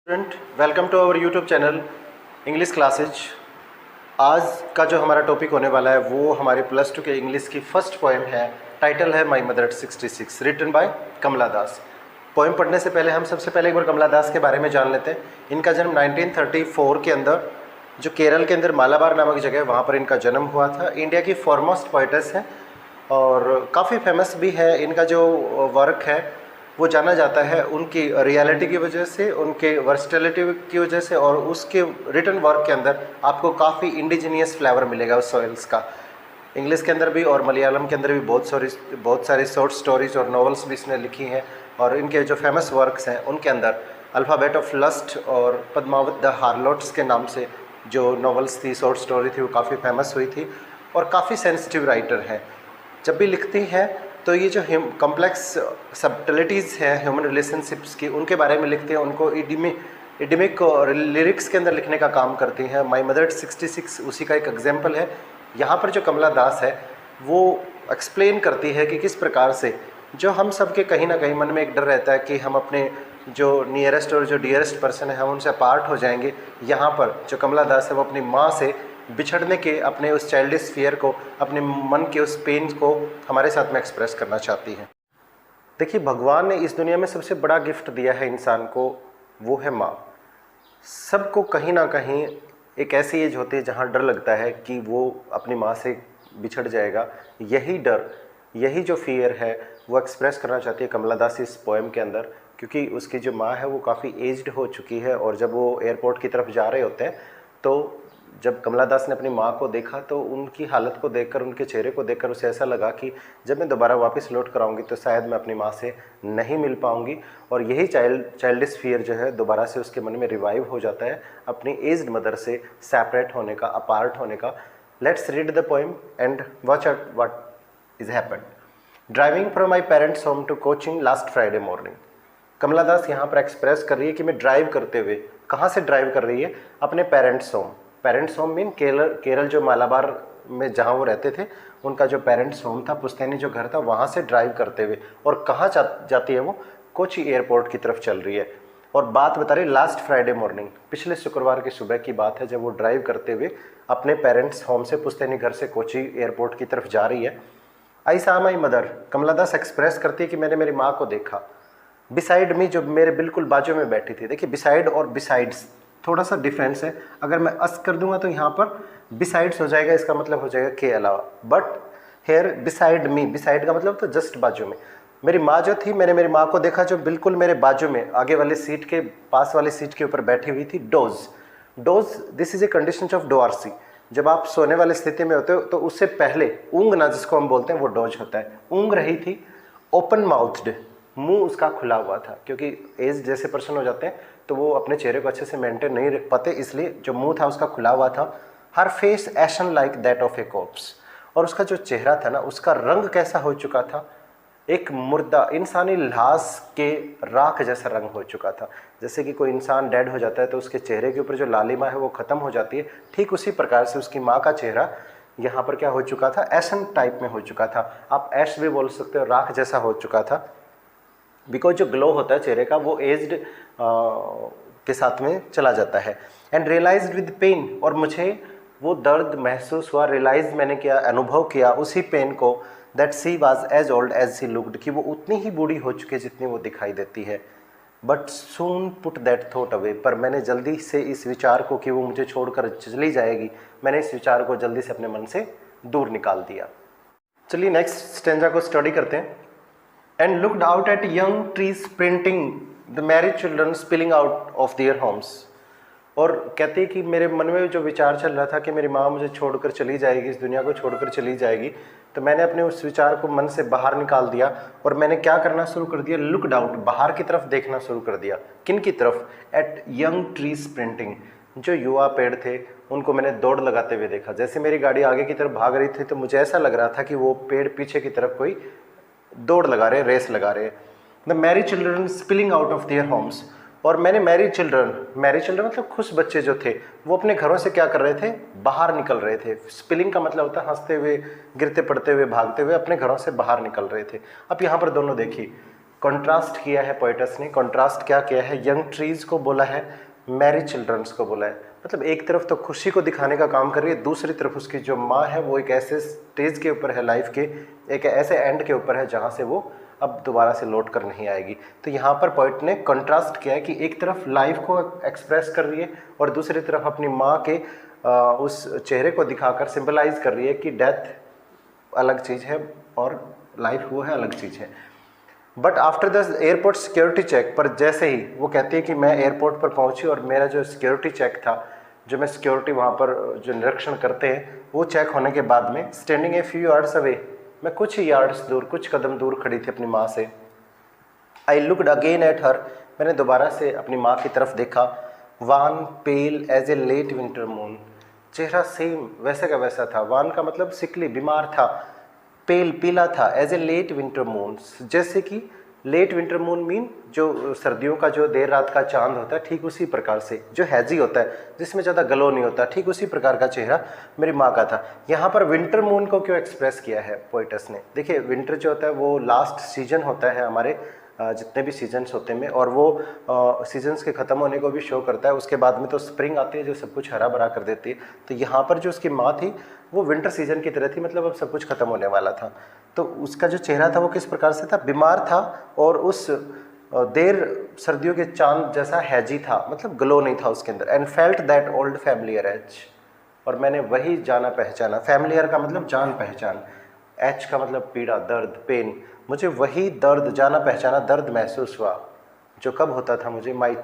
Student, welcome to our YouTube channel English classes. आज का जो हमारा टॉपिक होने वाला है वो हमारे प्लस टू के इंग्लिश की फर्स्ट पोएम है। टाइटल है my mother 66, written by Kamala Das. Poem पढ़ने से पहले हम सबसे पहले एक बार कमला दास के बारे में जान लेते हैं। इनका जन्म 1934 के अंदर जो केरल के अंदर मालाबार नामक जगह है वहाँ पर इनका जन्म हुआ था। इंडिया की फॉरमोस्ट पोइटेस हैं और काफ़ी फेमस भी है। इनका जो वर्क है वो जाना जाता है उनकी रियलिटी की वजह से, उनके वर्सटिलिटी की वजह से, और उसके रिटन वर्क के अंदर आपको काफ़ी इंडिजीनियस फ्लेवर मिलेगा उस सॉइल्स का। इंग्लिश के अंदर भी और मलयालम के अंदर भी बहुत सारी शॉर्ट स्टोरीज और नॉवेल्स भी इसने लिखी हैं। और इनके जो फेमस वर्क्स हैं उनके अंदर अल्फ़ाबेट ऑफ लस्ट और पद्मावत द हार्लोट्स के नाम से जो नॉवेल्स थी, शॉर्ट स्टोरी थी, वो काफ़ी फेमस हुई थी और काफ़ी सेंसिटिव राइटर हैं। जब भी लिखती हैं तो ये जो कॉम्प्लेक्स सबटलिटीज़ हैं ह्यूमन रिलेशनशिप्स की, उनके बारे में लिखते हैं। उनको इडिमिक और लिरिक्स के अंदर लिखने का काम करती हैं। माई मदर 66 उसी का एक एग्जाम्पल है। यहाँ पर जो कमला दास है वो एक्सप्लेन करती है कि किस प्रकार से जो हम सब के कहीं ना कहीं मन में एक डर रहता है कि हम अपने जो नियरेस्ट और जो डियरेस्ट पर्सन है हम उनसे अपार्ट हो जाएंगे। यहाँ पर जो कमला दास है वो अपनी माँ से बिछड़ने के अपने उस चाइल्डिश फियर को, अपने मन के उस पेन को हमारे साथ में एक्सप्रेस करना चाहती है। देखिए, भगवान ने इस दुनिया में सबसे बड़ा गिफ्ट दिया है इंसान को, वो है माँ। सबको कहीं ना कहीं एक ऐसी एज होती है जहाँ डर लगता है कि वो अपनी माँ से बिछड़ जाएगा। यही डर, यही जो फियर है वो एक्सप्रेस करना चाहती है कमला दास इस पोएम के अंदर। क्योंकि उसकी जो माँ है वो काफ़ी एज्ड हो चुकी है और जब वो एयरपोर्ट की तरफ जा रहे होते हैं तो जब कमला दास ने अपनी माँ को देखा तो उनकी हालत को देखकर, उनके चेहरे को देखकर उसे ऐसा लगा कि जब मैं दोबारा वापस लौट कर आऊँगी तो शायद मैं अपनी माँ से नहीं मिल पाऊँगी। और यही चाइल्डिश फियर जो है दोबारा से उसके मन में रिवाइव हो जाता है अपनी एज्ड मदर से सेपरेट होने का, अपार्ट होने का। Let's read the poem and watch out what is happened. Driving from my parents home to coaching last Friday morning. Kamala Das यहाँ पर एक्सप्रेस कर रही है कि मैं ड्राइव करते हुए, कहाँ से ड्राइव कर रही है? अपने parents home. Parents home mean Kerala जो मालाबार में जहाँ वो रहते थे उनका जो पेरेंट्स होम था, पुश्तैनी जो घर था, वहाँ से ड्राइव करते हुए। और कहाँ जाती है वो? कोची एयरपोर्ट की तरफ चल रही है। और बात बता रही लास्ट फ्राइडे मॉर्निंग, पिछले शुक्रवार की सुबह की बात है जब वो ड्राइव करते हुए अपने पेरेंट्स होम से, पुश्तैनी घर से कोची एयरपोर्ट की तरफ जा रही है। आई सा my mother. Kamala Das express करती है कि मैंने मेरी माँ को देखा। बिसाइड मी, जो मेरे बिल्कुल बाजू में बैठी थी। देखिए, बिसाइड और बिसाइड्स थोड़ा सा डिफरेंस है। अगर मैं अस कर दूंगा तो यहाँ पर बिसाइड्स हो जाएगा, इसका मतलब हो जाएगा के अलावा। But here beside me, beside का मतलब तो जस्ट बाजू में। मेरी माँ जो थी, मैंने मेरी माँ को देखा जो बिल्कुल मेरे बाजू में, आगे वाली सीट के पास वाली सीट के ऊपर बैठी हुई थी। Doze, this is a condition ऑफ डोआरसी। जब आप सोने वाली स्थिति में होते हो तो उससे पहले ऊँगना, जिसको हम बोलते हैं, वो डोज होता है। ऊँग रही थी, ओपन माउथड, मुंह उसका खुला हुआ था। क्योंकि एज जैसे पर्सन हो जाते हैं तो वो अपने चेहरे को अच्छे से मेंटेन नहीं रख पाते, इसलिए जो मुंह था उसका खुला हुआ था। Her face ashen like that of a corpse. और उसका जो चेहरा था ना, उसका रंग कैसा हो चुका था? एक मुर्दा इंसानी लाश के राख जैसा रंग हो चुका था। जैसे कि कोई इंसान डेड हो जाता है तो उसके चेहरे के ऊपर जो लालिमा है वो ख़त्म हो जाती है, ठीक उसी प्रकार से उसकी माँ का चेहरा यहाँ पर क्या हो चुका था? एशन टाइप में हो चुका था। आप ऐश भी बोल सकते हो, राख जैसा हो चुका था। बिकॉज जो ग्लो होता है चेहरे का वो एज्ड के साथ में चला जाता है। एंड रियलाइज विद पेन, और मुझे वो दर्द महसूस हुआ, रियलाइज मैंने किया, अनुभव किया उसी पेन को, that she was as old as she looked, कि वो उतनी ही बूढ़ी हो चुकी है जितनी वो दिखाई देती है। But soon put that thought away, पर मैंने जल्दी से इस विचार को कि वो मुझे छोड़कर चली जाएगी, मैंने इस विचार को जल्दी से अपने मन से दूर निकाल दिया। चलिए नेक्स्ट स्टेंजा को स्टडी करते हैं। And looked out at young trees sprinting, the married children spilling out of their homes. और कहते हैं कि मेरे मन में जो विचार चल रहा था कि मेरी माँ मुझे छोड़कर चली जाएगी, इस दुनिया को छोड़कर चली जाएगी, तो मैंने अपने उस विचार को मन से बाहर निकाल दिया और मैंने क्या करना शुरू कर दिया? लुकड आउट, बाहर की तरफ देखना शुरू कर दिया। किन की तरफ? एट यंग ट्री स्प्रिंटिंग, जो युवा पेड़ थे उनको मैंने दौड़ लगाते हुए देखा। जैसे मेरी गाड़ी आगे की तरफ भाग रही थी तो मुझे ऐसा लग रहा था कि वो पेड़ पीछे की तरफ कोई दौड़ लगा रहे, रेस लगा रहे। The Mary children spilling out of their homes, और मैंने मैरी चिल्ड्रन मतलब खुश बच्चे जो थे वो अपने घरों से क्या कर रहे थे? बाहर निकल रहे थे। स्पिलिंग का मतलब होता है हंसते हुए, गिरते पड़ते हुए, भागते हुए अपने घरों से बाहर निकल रहे थे। अब यहाँ पर दोनों देखिए, कंट्रास्ट किया है पोइटस ने। कंट्रास्ट क्या किया है? यंग ट्रीज को बोला है, मैरी चिल्ड्रंस को बोला है। मतलब एक तरफ तो खुशी को दिखाने का काम कर रही है, दूसरी तरफ उसकी जो माँ है वो एक ऐसे स्टेज के ऊपर है लाइफ के, एक ऐसे एंड के ऊपर है जहाँ से वो अब दोबारा से लौट कर नहीं आएगी। तो यहाँ पर पोइट ने कंट्रास्ट किया है कि एक तरफ लाइफ को एक्सप्रेस कर रही है और दूसरी तरफ अपनी माँ के उस चेहरे को दिखाकर सिंबलाइज कर रही है कि डेथ अलग चीज़ है और लाइफ वो है अलग चीज़ है। But after the airport security check, पर जैसे ही वो कहती है कि मैं एयरपोर्ट पर पहुंची और मेरा जो सिक्योरिटी चेक था, जो मैं सिक्योरिटी वहाँ पर जो निरीक्षण करते हैं, वो चेक होने के बाद में standing a few yards away, मैं कुछ ही यार्ड्स दूर, कुछ कदम दूर खड़ी थी अपनी माँ से। I looked again at her, मैंने दोबारा से अपनी माँ की तरफ देखा। Wan pale as a late winter moon, चेहरा सेम वैसे का वैसा था। वान का मतलब सिकली, बीमार था। पेल पीला था, as a late winter moon, जैसे कि लेट विंटर मून मीन जो सर्दियों का जो देर रात का चांद होता है, ठीक उसी प्रकार से, जो हैजी होता है जिसमें ज़्यादा ग्लो नहीं होता, ठीक उसी प्रकार का चेहरा मेरी माँ का था। यहाँ पर विंटर मून को क्यों एक्सप्रेस किया है पोइटस ने? देखिए, विंटर जो होता है वो लास्ट सीजन होता है हमारे जितने भी सीजन्स होते हैं, और वो सीजन्स के ख़त्म होने को भी शो करता है। उसके बाद में तो स्प्रिंग आती है जो सब कुछ हरा भरा कर देती है। तो यहाँ पर जो उसकी माँ थी वो विंटर सीजन की तरह थी, मतलब अब सब कुछ ख़त्म होने वाला था। तो उसका जो चेहरा था वो किस प्रकार से था? बीमार था और उस देर सर्दियों के चांद जैसा हैजी था, मतलब ग्लो नहीं था उसके अंदर। And felt that old familiar ache, और मैंने वही जाना पहचाना। फैमिलियर का मतलब जान पहचान, एच का मतलब पीड़ा, दर्द, पेन। मुझे वही दर्द, जाना पहचाना दर्द महसूस हुआ जो कब होता था मुझे, माई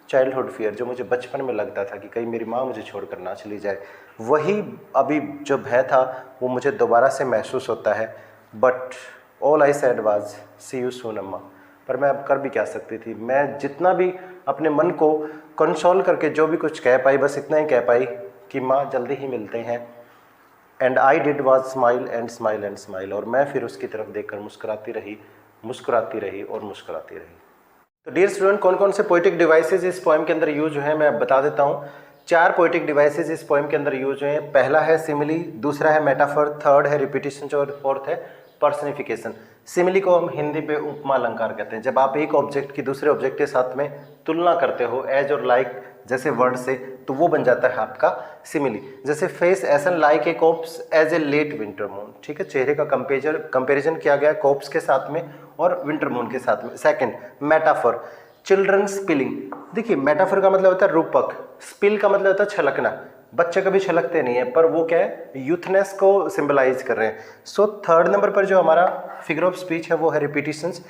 चाइल्डहुड फियर, जो मुझे बचपन में लगता था कि कहीं मेरी माँ मुझे छोड़कर ना चली जाए। वही अभी जो भय था वो मुझे दोबारा से महसूस होता है। But all I said was see you soon Amma, पर मैं अब कर भी क्या सकती थी? मैं जितना भी अपने मन को कंसोल करके जो भी कुछ कह पाई, बस इतना ही कह पाई कि माँ जल्दी ही मिलते हैं। And I did was smile and smile and smile, और मैं फिर उसकी तरफ देखकर मुस्कुराती रही, मुस्कुराती रही और मुस्कुराती रही। तो डियर स्टूडेंट, कौन कौन से पोइटिक डिवाइसेज इस पोएम के अंदर यूज हैं मैं बता देता हूँ। 4 पोइटिक डिवाइसेज इस पोएम के अंदर यूज हैं। पहला है सिमिली, दूसरा है मेटाफर, थर्ड है रिपीटिशन और फोर्थ है पर्सनिफिकेशन। सिमिली को हम हिंदी पे उपमा अलंकार कहते हैं। जब आप एक ऑब्जेक्ट की दूसरे ऑब्जेक्ट के साथ में तुलना करते हो एज और लाइक जैसे वर्ड से, तो वो बन जाता है आपका सिमिली। जैसे face ashen like a corpse as a late winter moon, ठीक है, चेहरे का कंपेरिजन किया गया कोप्स के साथ में और विंटर मून के साथ में। Second, metaphor, children spilling. देखिए, मेटाफर का मतलब होता है रूपक, स्पिल का मतलब होता है छलकना। बच्चे कभी छलकते नहीं है, पर वो क्या है, यूथनेस को सिंबलाइज कर रहे हैं। सो थर्ड नंबर पर जो हमारा फिगर ऑफ स्पीच है वो है repetitions,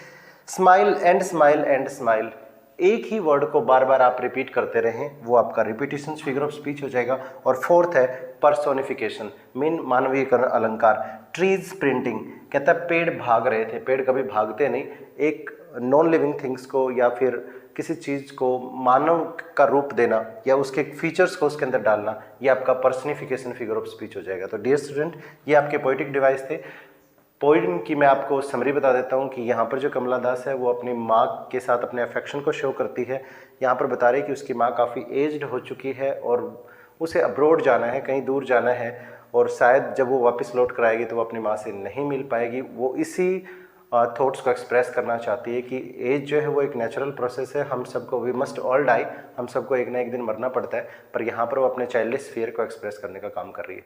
smile and smile and smile. एक ही वर्ड को बार बार आप रिपीट करते रहें, वो आपका रिपीटिशन फिगर ऑफ स्पीच हो जाएगा। और फोर्थ है पर्सोनिफिकेशन, मीन मानवीयकरण अलंकार। ट्रीज प्रिंटिंग, कहता है पेड़ भाग रहे थे, पेड़ कभी भागते नहीं। एक नॉन लिविंग थिंग्स को या फिर किसी चीज़ को मानव का रूप देना या उसके फीचर्स को उसके अंदर डालना, ये आपका पर्सनिफिकेशन फिगर ऑफ स्पीच हो जाएगा। तो डियर स्टूडेंट, ये आपके पोइटिक डिवाइस थे। पोइम की मैं आपको समरी बता देता हूँ कि यहाँ पर जो कमला दास है वो अपनी माँ के साथ अपने अफेक्शन को शो करती है। यहाँ पर बता रही है कि उसकी माँ काफ़ी एज्ड हो चुकी है और उसे अब्रॉड जाना है, कहीं दूर जाना है, और शायद जब वो वापस लौट कर आएगी तो वो अपनी माँ से नहीं मिल पाएगी। वो इसी थॉट्स को एक्सप्रेस करना चाहती है कि एज जो है वो एक नेचुरल प्रोसेस है, हम सबको, वी मस्ट ऑल डाई, हम सबको एक ना एक दिन मरना पड़ता है। पर यहाँ पर वो अपने चाइल्डिश फियर को एक्सप्रेस करने का काम कर रही है।